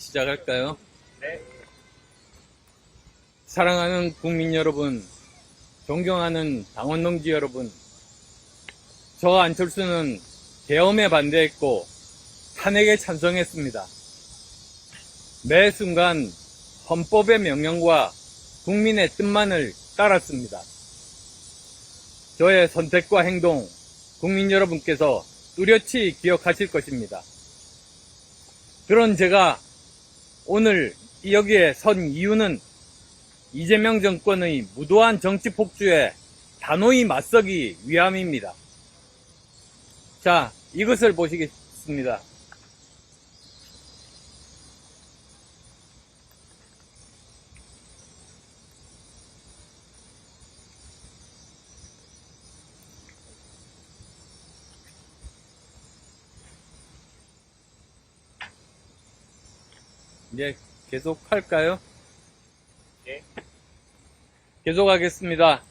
시작할까요? 네. 사랑하는 국민 여러분, 존경하는 당원 동지 여러분, 저 안철수는 계엄에 반대했고 탄핵에 찬성했습니다. 매 순간 헌법의 명령과 국민의 뜻만을 따랐습니다. 저의 선택과 행동, 국민 여러분께서 뚜렷이 기억하실 것입니다. 그런 제가 오늘 여기에 선 이유는 이재명 정권의 무도한 정치 폭주에 단호히 맞서기 위함입니다. 자, 이것을 보시겠습니다. 이제 계속할까요? 네. 계속하겠습니다.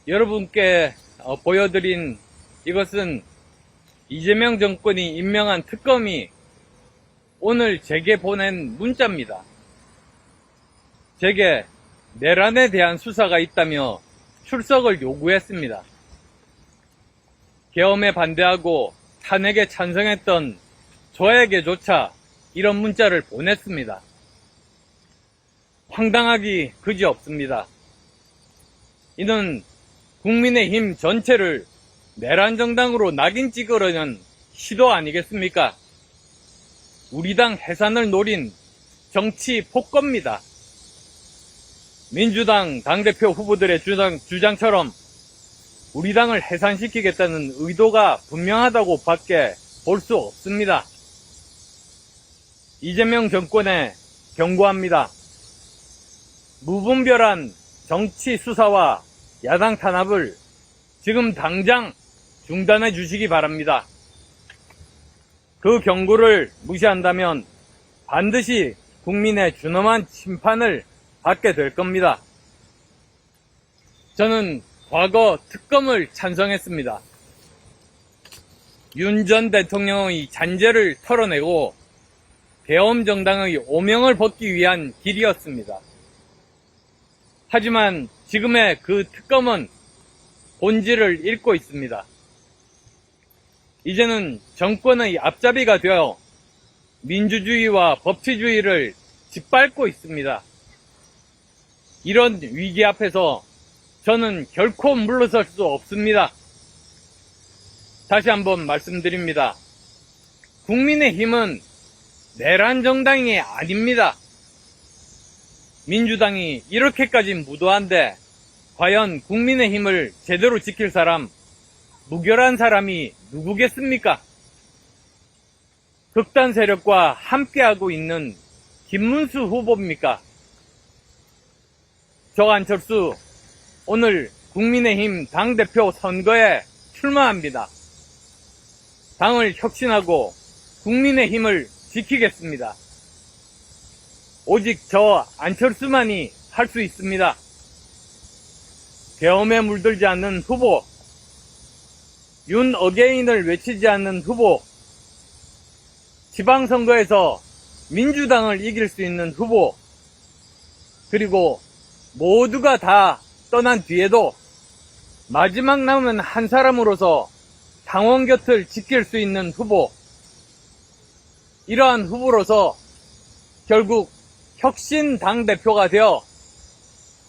여러분께 보여드린 이것은 이재명 정권이 임명한 특검이 오늘 제게 보낸 문자입니다. 제게 내란에 대한 수사가 있다며 출석을 요구했습니다. 계엄에 반대하고 탄핵에 찬성했던 저에게조차 이런 문자를 보냈습니다. 황당하기 그지없습니다. 이는 국민의힘 전체를 내란 정당으로 낙인 찍으려는 시도 아니겠습니까? 우리 당 해산을 노린 정치 폭거입니다. 민주당 당대표 후보들의 주장처럼 우리 당을 해산시키겠다는 의도가 분명하다고 밖에 볼 수 없습니다. 이재명 정권에 경고합니다. 무분별한 정치 수사와 야당 탄압을 지금 당장 중단해 주시기 바랍니다. 그 경고를 무시한다면 반드시 국민의 준엄한 심판을 받게 될 겁니다. 저는 과거 특검을 찬성했습니다. 윤 전 대통령의 잔재를 털어내고 계엄 정당의 오명을 벗기 위한 길이었습니다. 하지만 지금의 그 특검은 본질을 잃고 있습니다. 이제는 정권의 앞잡이가 되어 민주주의와 법치주의를 짓밟고 있습니다. 이런 위기 앞에서 저는 결코 물러설 수 없습니다. 다시 한번 말씀드립니다. 국민의힘은 내란 정당이 아닙니다. 민주당이 이렇게까지 무도한데 과연 국민의힘을 제대로 지킬 사람, 무결한 사람이 누구겠습니까? 극단 세력과 함께하고 있는 김문수 후보입니까? 저 안철수 오늘 국민의힘 당대표 선거에 출마합니다. 당을 혁신하고 국민의힘을 지키겠습니다. 오직 저 안철수만이 할 수 있습니다. 계엄에 물들지 않는 후보, 윤 어게인을 외치지 않는 후보, 지방선거에서 민주당을 이길 수 있는 후보, 그리고 모두가 다 떠난 뒤에도 마지막 남은 한 사람으로서 당원 곁을 지킬 수 있는 후보, 이러한 후보로서 결국 혁신 당대표가 되어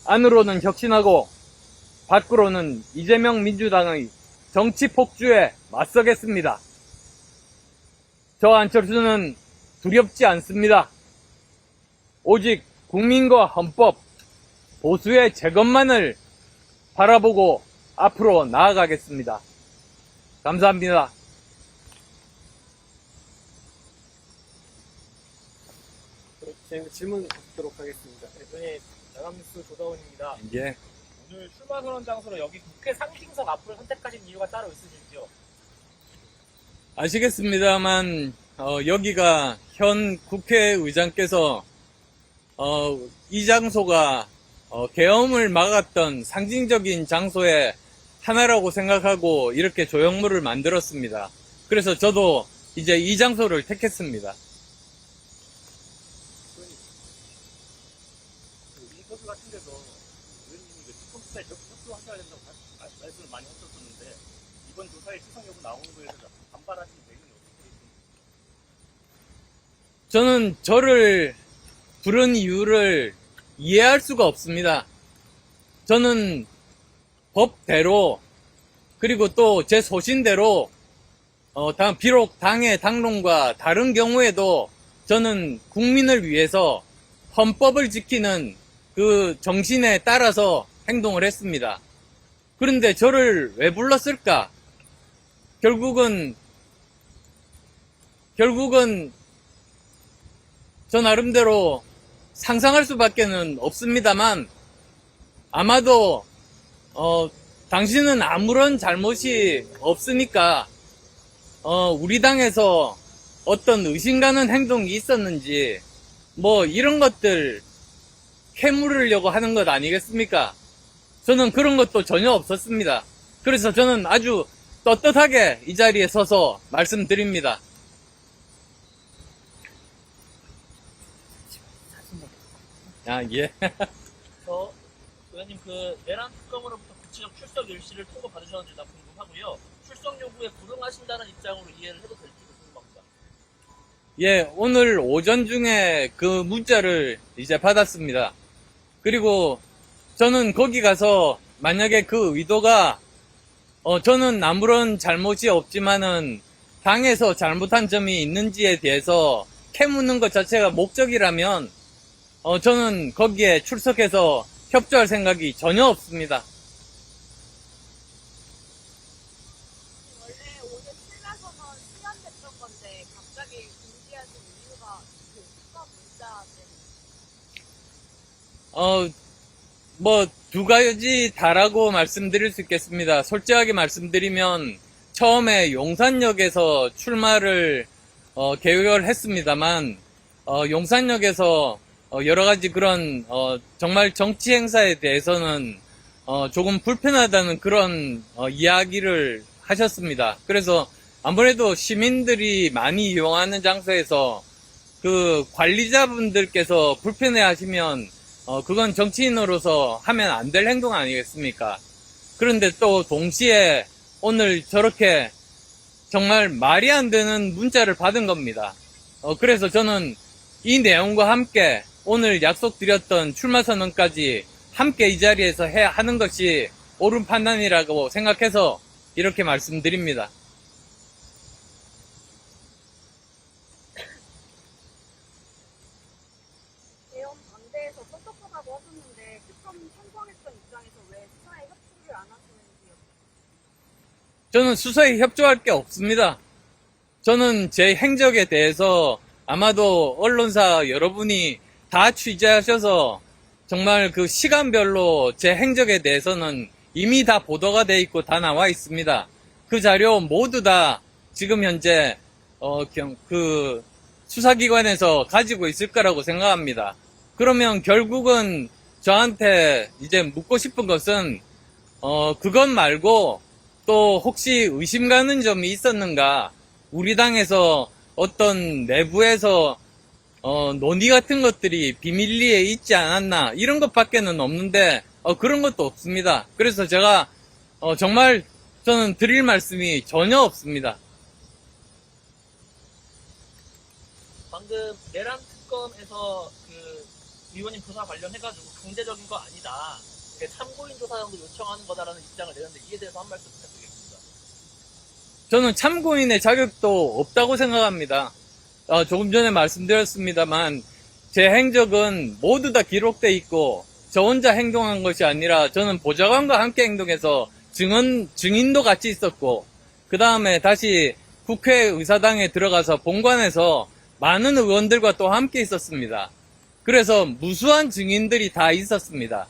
안으로는 혁신하고 밖으로는 이재명 민주당의 정치 폭주에 맞서겠습니다. 저 안철수는 두렵지 않습니다. 오직 국민과 헌법, 보수의 재건만을 바라보고 앞으로 나아가겠습니다. 감사합니다. 질문 드리도록 하겠습니다. 대표님, 연합뉴스 조다원입니다. 예. 오늘 출마 선언 장소로 여기 국회 상징석 앞을 선택하신 이유가 따로 있으신지요? 아시겠습니다만 여기가 현 국회의장께서 이 장소가 계엄을 막았던 상징적인 장소의 하나라고 생각하고 이렇게 조형물을 만들었습니다. 그래서 저도 이제 이 장소를 택했습니다. 조사에 협조하셔야 된다고 말씀을 많이 하셨었는데 이번 조사에 수상 여부 나오는 거에 대해서 반발하시는 배경이 어떻게 되십니까? 저는 저를 부른 이유를 이해할 수가 없습니다. 저는 법대로 그리고 또 제 소신대로 비록 당의 당론과 다른 경우에도 저는 국민을 위해서 헌법을 지키는 그 정신에 따라서 행동을 했습니다. 그런데 저를 왜 불렀을까? 결국은 저 나름대로 상상할 수밖에는 없습니다만 아마도 당신은 아무런 잘못이 없으니까 우리 당에서 어떤 의심가는 행동이 있었는지 뭐 이런 것들 캐물으려고 하는 것 아니겠습니까? 저는 그런 것도 전혀 없었습니다. 그래서 저는 아주 떳떳하게 이 자리에 서서 말씀드립니다. 예. 의원님 내란 특검으로부터 구체적 출석 일시를 통보 받으셨는지 나 궁금하고요. 출석 요구에 불응하신다는 입장으로 이해를 해도 될지 궁금합니다. 예, 오늘 오전 중에 그 문자를 이제 받았습니다. 그리고 저는 거기 가서 만약에 그 의도가 저는 아무런 잘못이 없지만은 당에서 잘못한 점이 있는지에 대해서 캐묻는 것 자체가 목적이라면 저는 거기에 출석해서 협조할 생각이 전혀 없습니다. 원래 오늘 출마선언 수연됐던 건데 갑자기 중지하신 이유가 그 특검 문자 때문에. 뭐 두 가지 다라고 말씀드릴 수 있겠습니다. 솔직하게 말씀드리면 처음에 용산역에서 출마를 계획을 했습니다만 용산역에서 여러 가지 그런 정말 정치 행사에 대해서는 조금 불편하다는 그런 이야기를 하셨습니다. 그래서 아무래도 시민들이 많이 이용하는 장소에서 그 관리자분들께서 불편해 하시면 그건 정치인으로서 하면 안 될 행동 아니겠습니까? 그런데 또 동시에 오늘 저렇게 정말 말이 안 되는 문자를 받은 겁니다. 그래서 저는 이 내용과 함께 오늘 약속드렸던 출마 선언까지 함께 이 자리에서 해야 하는 것이 옳은 판단이라고 생각해서 이렇게 말씀드립니다. 대형 반대에서 떳떳하다고 하셨는데 특검 찬성했던 입장에서 왜 수사에 협조를 안 하시는지요? 저는 수사에 협조할 게 없습니다. 저는 제 행적에 대해서 아마도 언론사 여러분이 다 취재하셔서 정말 그 시간별로 제 행적에 대해서는 이미 다 보도가 돼 있고 다 나와 있습니다. 그 자료 모두 다 지금 현재 그 수사기관에서 가지고 있을 거라고 생각합니다. 그러면 결국은 저한테 이제 묻고 싶은 것은 그것 말고 또 혹시 의심 가는 점이 있었는가? 우리 당에서 어떤 내부에서 논의 같은 것들이 비밀리에 있지 않았나 이런 것밖에는 없는데 그런 것도 없습니다. 그래서 제가 정말 저는 드릴 말씀이 전혀 없습니다. 방금 내란 특검에서 그 의원님 조사 관련해가지고 강제적인 거 아니다. 참고인 조사장도 요청하는 거다라는 입장을 내는데 이에 대해서 한 말씀 부탁드리겠습니다. 저는 참고인의 자격도 없다고 생각합니다. 조금 전에 말씀드렸습니다만 제 행적은 모두 다 기록돼 있고 저 혼자 행동한 것이 아니라 저는 보좌관과 함께 행동해서 증인도 같이 있었고 그 다음에 다시 국회의사당에 들어가서 본관에서 많은 의원들과 또 함께 있었습니다. 그래서 무수한 증인들이 다 있었습니다.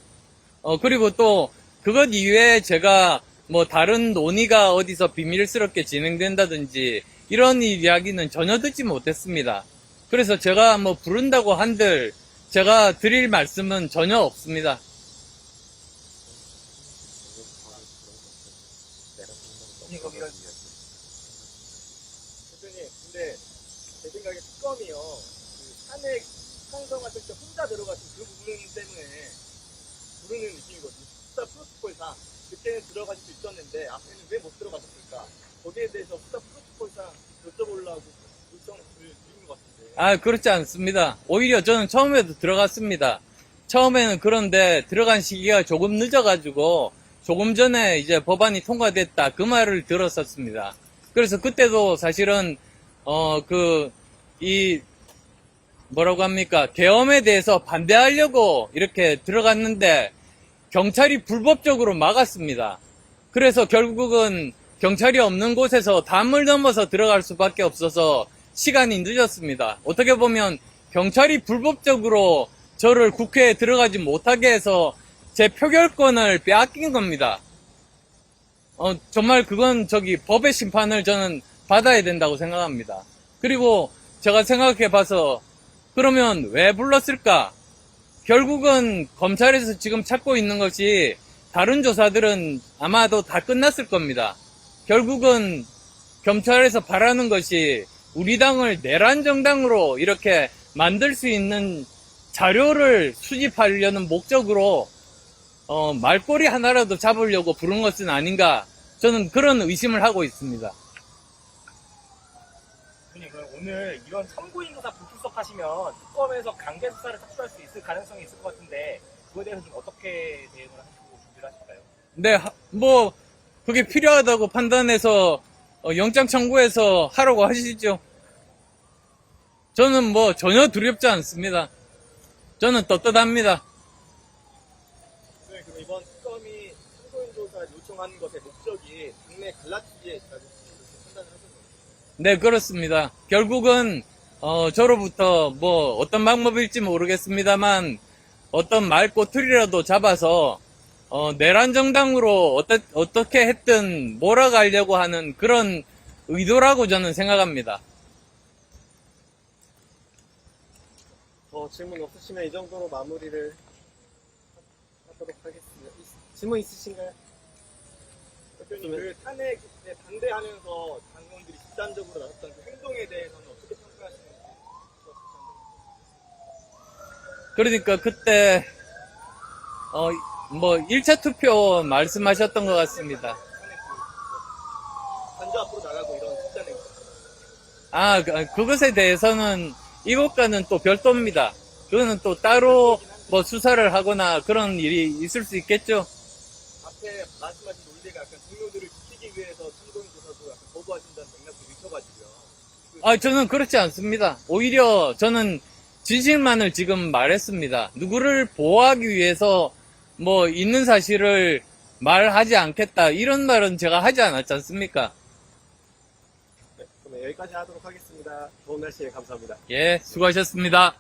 그리고 또 그것 이외에 제가 뭐 다른 논의가 어디서 비밀스럽게 진행된다든지 이런 이야기는 전혀 듣지 못했습니다. 그래서 제가 뭐 부른다고 한들 제가 드릴 말씀은 전혀 없습니다. 대표님, 근데 제 생각에 특검이요, 그 탄핵 찬성하실 때 혼자 들어가신 그 부분 때문에 부르는 느낌이거든요. 수사 프로토콜상 그때는 들어갈 수 있었는데 앞에는 왜 못 들어가셨을까? 거기에 대해서 수사 프로토콜상 여쭤보려고 요청을 드린 것 같은데. 아, 그렇지 않습니다. 오히려 저는 처음에도 들어갔습니다. 처음에는 그런데 들어간 시기가 조금 늦어가지고 조금 전에 이제 법안이 통과됐다 그 말을 들었었습니다. 그래서 그때도 사실은 뭐라고 합니까? 계엄에 대해서 반대하려고 이렇게 들어갔는데 경찰이 불법적으로 막았습니다. 그래서 결국은 경찰이 없는 곳에서 담을 넘어서 들어갈 수밖에 없어서 시간이 늦었습니다. 어떻게 보면 경찰이 불법적으로 저를 국회에 들어가지 못하게 해서 제 표결권을 빼앗긴 겁니다. 정말 그건 법의 심판을 저는 받아야 된다고 생각합니다. 그리고 제가 생각해 봐서 그러면 왜 불렀을까? 결국은 검찰에서 지금 찾고 있는 것이 다른 조사들은 아마도 다 끝났을 겁니다. 결국은 검찰에서 바라는 것이 우리 당을 내란 정당으로 이렇게 만들 수 있는 자료를 수집하려는 목적으로 말꼬리 하나라도 잡으려고 부른 것은 아닌가, 저는 그런 의심을 하고 있습니다. 대표님, 그럼 오늘 이런 참고인 조사 불출석하시면 특검에서 강제 수사를 착수할 수 있을 가능성이 있을 것 같은데 그거에 대해서 좀 어떻게 대응을 하시고 준비를 하실까요? 네, 그게 필요하다고 판단해서 영장 청구해서 하라고 하시죠. 저는 전혀 두렵지 않습니다. 저는 떳떳합니다. 네, 그럼 이번 특검이 참고인 조사 요청하는 것의 목적이 당내 갈라치기에 있다고 판단을 하신 거예요? 네, 그렇습니다. 결국은 저로부터 어떤 방법일지 모르겠습니다만 어떤 말꼬투리라도 잡아서 내란 정당으로 어떻게 했든 몰아가려고 하는 그런 의도라고 저는 생각합니다. 질문 없으시면 이 정도로 마무리를 하도록 하겠습니다. 질문 있으신가요? 대표님, 그 탄핵에 반대하면서 당원들이 집단적으로 나섰던 그 행동에 대해서는 어떻게 평가하시는지. 그러니까 그때 1차 투표 말씀하셨던 것 같습니다. 단조 앞으로 나가고 이런 집단 행동. 그것에 대해서는 이것과는 또 별도입니다. 그거는 또 따로 수사를 하거나 그런 일이 있을 수 있겠죠. 앞에 말씀하신 논리가 약간 동료들을 지키기 위해서 참고인 조사도 약간 거부하신다는 맥락도 있어가지고요. 저는 그렇지 않습니다. 오히려 저는 진실만을 지금 말했습니다. 누구를 보호하기 위해서 있는 사실을 말하지 않겠다, 이런 말은 제가 하지 않았지 않습니까? 네, 그럼 여기까지 하도록 하겠습니다. 좋은 날씨에 감사합니다. 예, 수고하셨습니다.